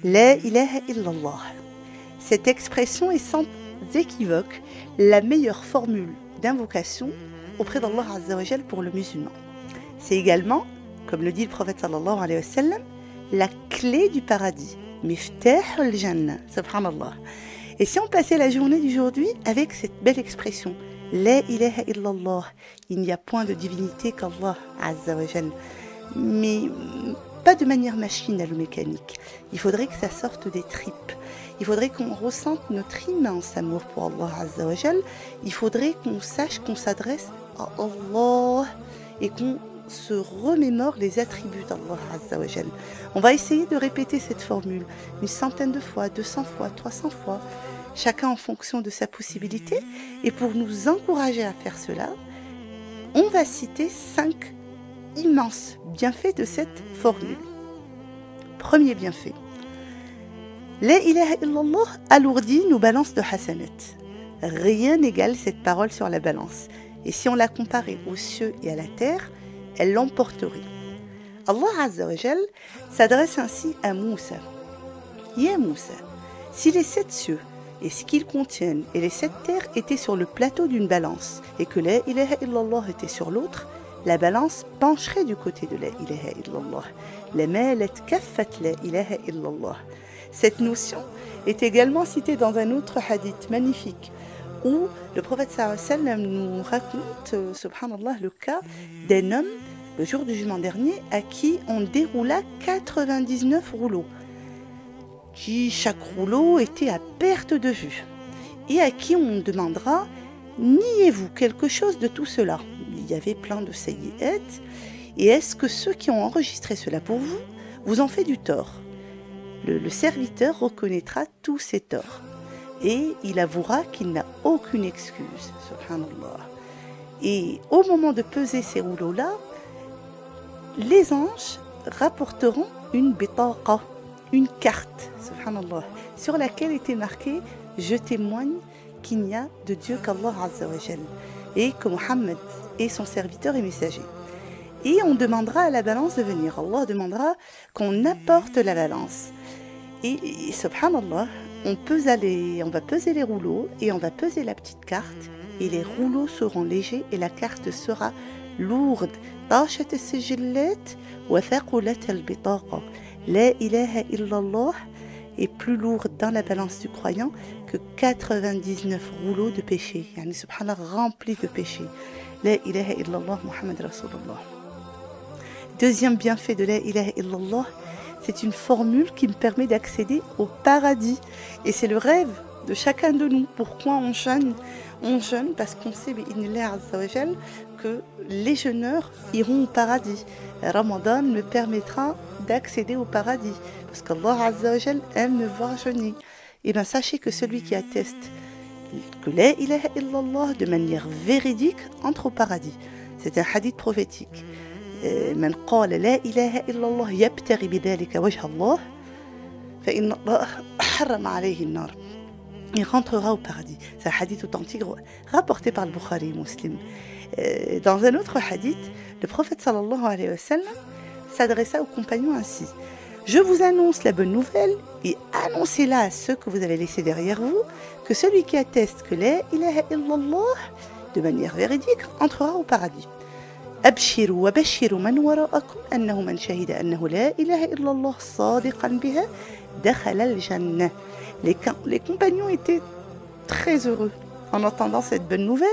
La ilaha illallah. Cette expression est sans équivoque la meilleure formule d'invocation auprès d'Allah Azza wa Jal pour le musulman. C'est également, comme le dit le prophète sallallahu alayhi wa sallam, la clé du paradis. Miftah al-Jannah, subhanallah. Et si on passait la journée d'aujourd'hui avec cette belle expression, La ilaha illallah, il n'y a point de divinité qu'Allah Azza wa Jal, mais pas de manière machinale ou mécanique. Il faudrait que ça sorte des tripes. Il faudrait qu'on ressente notre immense amour pour Allah Azza wa Jal. Il faudrait qu'on sache qu'on s'adresse à Allah et qu'on se remémore les attributs d'Allah Azza wa Jal. On va essayer de répéter cette formule une centaine de fois, 200 fois, 300 fois, chacun en fonction de sa possibilité. Et pour nous encourager à faire cela, on va citer 5 immenses bienfaits de cette formule. Premier bienfait. La ilaha illallah alourdit nos balances de hasanat. Rien n'égale cette parole sur la balance. Et si on la comparait aux cieux et à la terre, elle l'emporterait. Allah Azza wa Jal s'adresse ainsi à Moussa. Ya Moussa, si les 7 cieux et ce qu'ils contiennent et les 7 terres étaient sur le plateau d'une balance et que la ilaha illallah était sur l'autre, la balance pencherait du côté de la ilaha illallah. La malat kaffat la ilaha illallah. Cette notion est également citée dans un autre hadith magnifique où le prophète sallallahu alayhi wa sallam nous raconte, subhanallah, le cas d'un homme, le jour du jugement dernier, à qui on déroula 99 rouleaux, qui chaque rouleau était à perte de vue, et à qui on demandera « Niez-vous quelque chose de tout cela ?» Il y avait plein de sayyi'at, et est-ce que ceux qui ont enregistré cela pour vous, vous en fait du tort? Le serviteur reconnaîtra tous ses torts, et il avouera qu'il n'a aucune excuse, subhanallah. Et au moment de peser ces rouleaux-là, les anges rapporteront une bitaqa, une carte, subhanallah, sur laquelle était marqué « Je témoigne qu'il n'y a de Dieu qu'Allah Azza wa Jal et que Mohammed est son serviteur et messager. » Et on demandera à la balance de venir. Allah demandera qu'on apporte la balance. Et subhanallah, on va peser les rouleaux et on va peser la petite carte et les rouleaux seront légers et la carte sera lourde. طاشت السجلات وثقلت البطاقة. La ilaha illallah est plus lourde dans la balance du croyant que 99 rouleaux de péché. Yani subhanallah, remplis de péché. La ilaha illallah Muhammad Rasulullah. Deuxième bienfait de la ilaha illallah, c'est une formule qui me permet d'accéder au paradis. Et c'est le rêve de chacun de nous. Pourquoi on jeûne? On jeûne parce qu'on sait, bi'idhnillah azza wa jal, que les jeûneurs iront au paradis. Ramadan me permettra d'accéder au paradis. Parce qu'Allah azza wa jal aime me voir jeûner. Et bien sachez que celui qui atteste que la ilaha illallah de manière véridique entre au paradis. C'est un hadith prophétique. من قال لا إله إلا الله يبتغي بذلك وجه الله فإن الله حرم عليه النار. Il rentrera au paradis. C'est un hadith authentique rapporté par le Bukhari Muslim. Dans un autre hadith, le prophète sallallahu alayhi wa sallam s'adressa aux compagnons ainsi. Je vous annonce la bonne nouvelle et annoncez-la à ceux que vous avez laissés derrière vous, que celui qui atteste que la ilaha illallah de manière véridique entrera au paradis. أبشروا وبشروا من وراءكم أنه من شهد أنه لا إله إلا الله صادقا بها دخل الجنة. Les compagnons étaient très heureux en entendant cette bonne nouvelle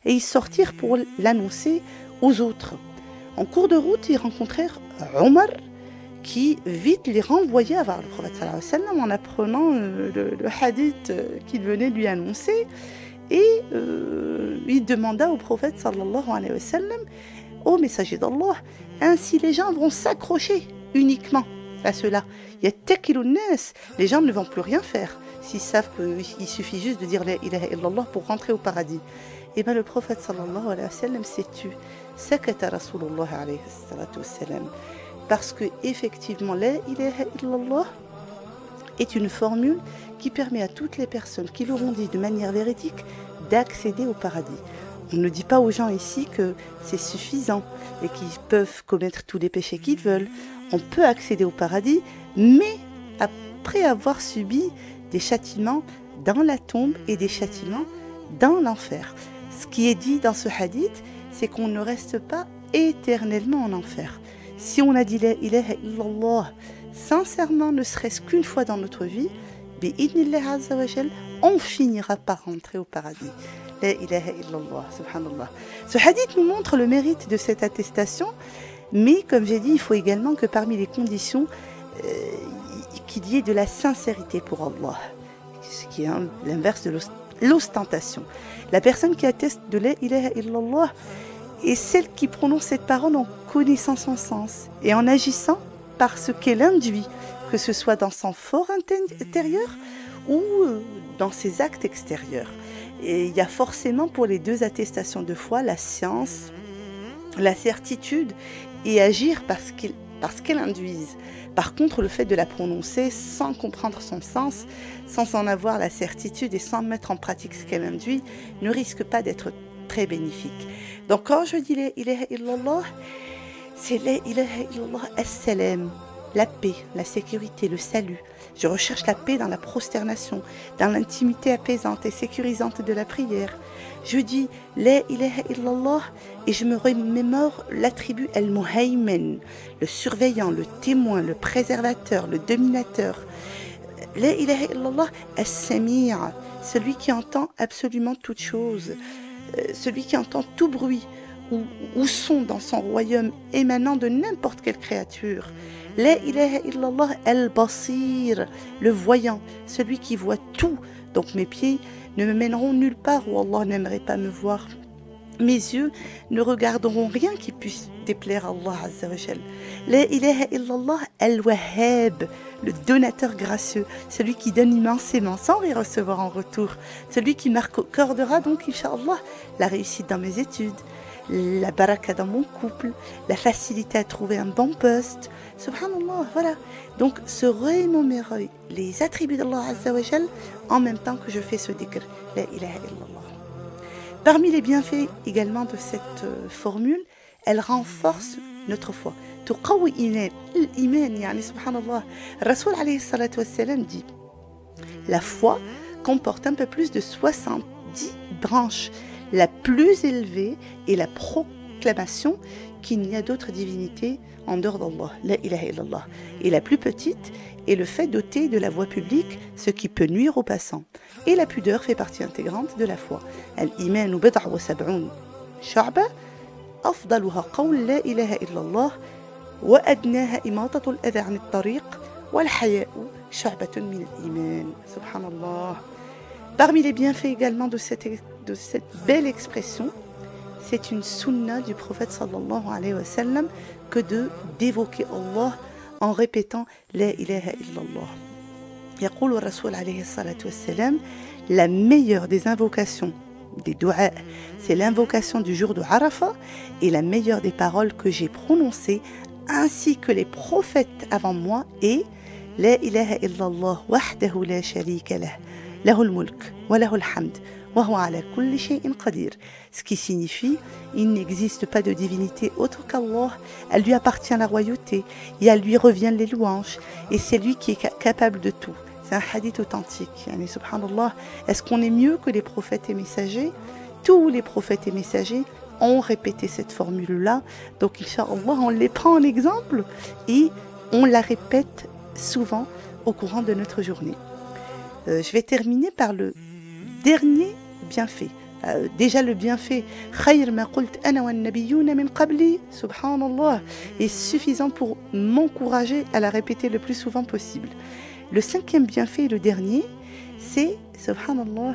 et ils sortirent pour l'annoncer aux autres. En cours de route, ils rencontrèrent Omar qui vite les renvoya vers le prophète sallallahu alayhi wa sallam en apprenant le hadith qu'il venait lui annoncer et il demanda au prophète sallallahu alayhi wa sallam: ô messager d'Allah, ainsi les gens vont s'accrocher uniquement à cela. Les gens ne vont plus rien faire s'ils savent qu'il suffit juste de dire la ilaha illallah pour rentrer au paradis. Et bien le prophète sallallahu alayhi wa sallam s'est tu. Sakata Rasulullah alayhi salatu wassalam. Parce que effectivement la ilaha illallah est une formule qui permet à toutes les personnes qui l'auront dit de manière véridique d'accéder au paradis. On ne dit pas aux gens ici que c'est suffisant et qu'ils peuvent commettre tous les péchés qu'ils veulent. On peut accéder au paradis, mais après avoir subi des châtiments dans la tombe et des châtiments dans l'enfer. Ce qui est dit dans ce hadith, c'est qu'on ne reste pas éternellement en enfer. Si on a dit la ilaha illallah sincèrement, ne serait-ce qu'une fois dans notre vie, bi'idnillah azza wa jal, on finira par rentrer au paradis. La ilaha illallah, subhanallah. Ce hadith nous montre le mérite de cette attestation, mais comme j'ai dit, il faut également que parmi les conditions, qu'il y ait de la sincérité pour Allah, ce qui est l'inverse de l'ostentation. La personne qui atteste de la ilaha illallah est celle qui prononce cette parole en connaissant son sens et en agissant par ce qu'elle induit, que ce soit dans son fort intérieur ou dans ses actes extérieurs. Et il y a forcément pour les deux attestations de foi la science, la certitude et agir parce qu'elle induisent. Par contre, le fait de la prononcer sans comprendre son sens, sans en avoir la certitude et sans mettre en pratique ce qu'elle induit, ne risque pas d'être très bénéfique. Donc quand je dis la ilaha illallah, c'est la ilaha illallah as-salam, la paix, la sécurité, le salut. Je recherche la paix dans la prosternation, dans l'intimité apaisante et sécurisante de la prière. Je dis la ilaha illallah et je me remémore l'attribut al-muhaymin, le surveillant, le témoin, le préservateur, le dominateur. La ilaha illallah as-sami', celui qui entend absolument toute chose, celui qui entend tout bruit ou son dans son royaume émanant de n'importe quelle créature. La ilaha illallah al-basir, le voyant, celui qui voit tout. Donc mes pieds ne me mèneront nulle part où Allah n'aimerait pas me voir. Mes yeux ne regarderont rien qui puisse déplaire à Allah Azza wa Jal. La ilaha illallah al-wahhab, le donateur gracieux, celui qui donne immensément sans rien recevoir en retour, celui qui m'accordera donc, Inch'Allah, la réussite dans mes études, la baraka dans mon couple, la facilité à trouver un bon poste. Subhanallah, voilà. Donc, se remémorer les attributs d'Allah Azza wa Jal en même temps que je fais ce dhikr, la ilaha illallah. Parmi les bienfaits également de cette formule, elle renforce notre foi. تقوي الإيمان يعني سبحان الله. Rasoul alayhi salatu wassalam dit: la foi comporte un peu plus de 70 branches. La plus élevée est la proclamation qu'il n'y a d'autre divinité en dehors d'Allah, la ilaha illallah. Et la plus petite est le fait d'ôter de la voie publique ce qui peut nuire aux passants. Et la pudeur fait partie intégrante de la foi. Al-imanu bid'a wa sab'un shu'ba, afdaluha qawl la ilaha illallah, wa adnaha imatatu al-adha 'an at-tariq, wal haya'u shu'batun min al-iman. Subhanallah. Parmi les bienfaits également de cette belle expression, c'est une sunna du prophète sallallahu alayhi wa sallam que d'évoquer Allah en répétant la ilaha illallah. Yaqulu Rasoul alayhi salatu wassalam, la meilleure des invocations, des du'a, c'est l'invocation du jour de Arafat, et la meilleure des paroles que j'ai prononcées ainsi que les prophètes avant moi est la ilaha illallah wahdahu la sharika lah, lahul mulk wa lahul hamd. Ce qui signifie, il n'existe pas de divinité autre qu'Allah, elle lui appartient la royauté, et à lui reviennent les louanges, et c'est lui qui est capable de tout. C'est un hadith authentique. Yani, subhanallah, est-ce qu'on est mieux que les prophètes et messagers? Tous les prophètes et messagers ont répété cette formule-là, donc Inch'Allah, on les prend en exemple, et on la répète souvent au courant de notre journée. Je vais terminer par le dernier bienfait. Déjà le bienfait khayr ma qult ana wan nabiyyuna min qabli, subhanallah, est suffisant pour m'encourager à la répéter le plus souvent possible. Le cinquième bienfait et le dernier, c'est, subhanallah,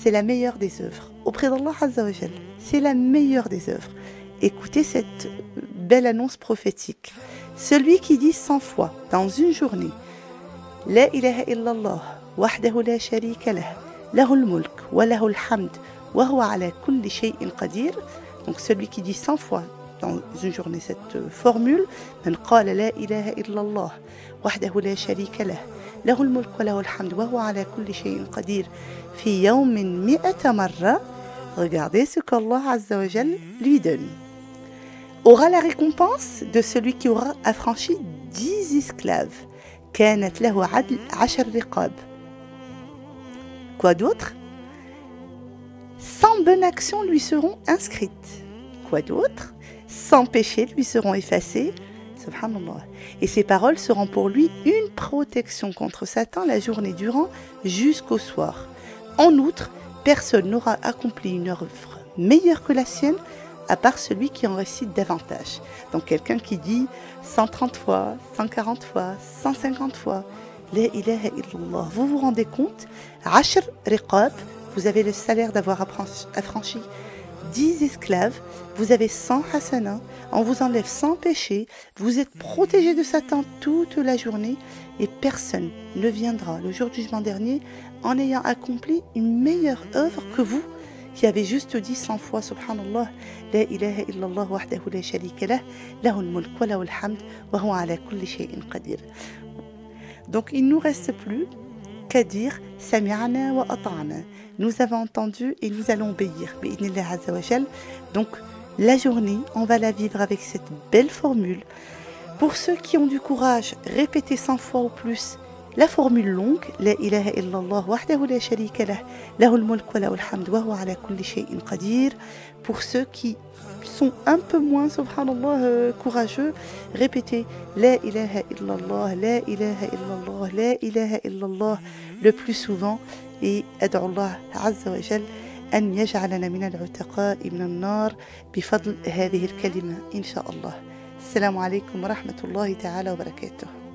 c'est la meilleure des œuvres. Auprès d'Allah Azza wa Jal, c'est la meilleure des œuvres. Écoutez cette belle annonce prophétique. Celui qui dit 100 fois dans une journée la ilaha illallah wahdahu la sharika lah, lahul mulk wa lahul hamd wa huwa ala kulli shay'in qadir. Donc celui qui dit 100 fois dans une journée cette formule, man qala la ilaha illallah wahdahu la sharika lah, lahul mulk wa lahul hamd wa huwa ala kulli shay'in qadir fi yawmin mi'ata marra, regardez ce qu'Allah Azza wa Jal lui donne. Aura la récompense de celui qui aura affranchi 10 esclaves, كانت له عدل 10 رقاب. Quoi d'autre? 100 bonnes actions lui seront inscrites. Quoi d'autre? 100 péchés lui seront effacés. Subhanallah. Et ces paroles seront pour lui une protection contre Satan la journée durant jusqu'au soir. En outre, personne n'aura accompli une œuvre meilleure que la sienne à part celui qui en récite davantage. Donc quelqu'un qui dit 130 fois, 140 fois, 150 fois La ilaha illallah. Vous vous rendez compte? 10 riqab, vous avez le salaire d'avoir affranchi 10 esclaves, vous avez 100 hasanah, on vous enlève 100 péchés, vous êtes protégé de Satan toute la journée et personne ne viendra le jour du jugement dernier en ayant accompli une meilleure œuvre que vous qui avez juste dit 100 fois Subhanallah, La ilaha illallah wahdahu la sharika lah, lahul mulk wa lahul hamd wa huwa ala kulli shay'in qadir. Donc il ne nous reste plus qu'à dire Sami'ana wa ata'na. Nous avons entendu et nous allons obéir. Bi'idhnillah azza wa jal. Donc la journée, on va la vivre avec cette belle formule. Pour ceux qui ont du courage, répétez 100 fois ou plus la formule longue, La ilaha illallah wahdahu la sharika lah, lahul mulk wa lahul hamd wa huwa ala kulli shay'in qadir. Pour ceux qui sont un peu moins, subhanallah, courageux, répétez La ilaha illallah, La ilaha illallah, La ilaha illallah le plus souvent et ad'u Allah azza wa jal أن يجعلنا من العتقاء من النار بفضل هذه الكلمة إن شاء الله. السلام عليكم ورحمة الله تعالى وبركاته.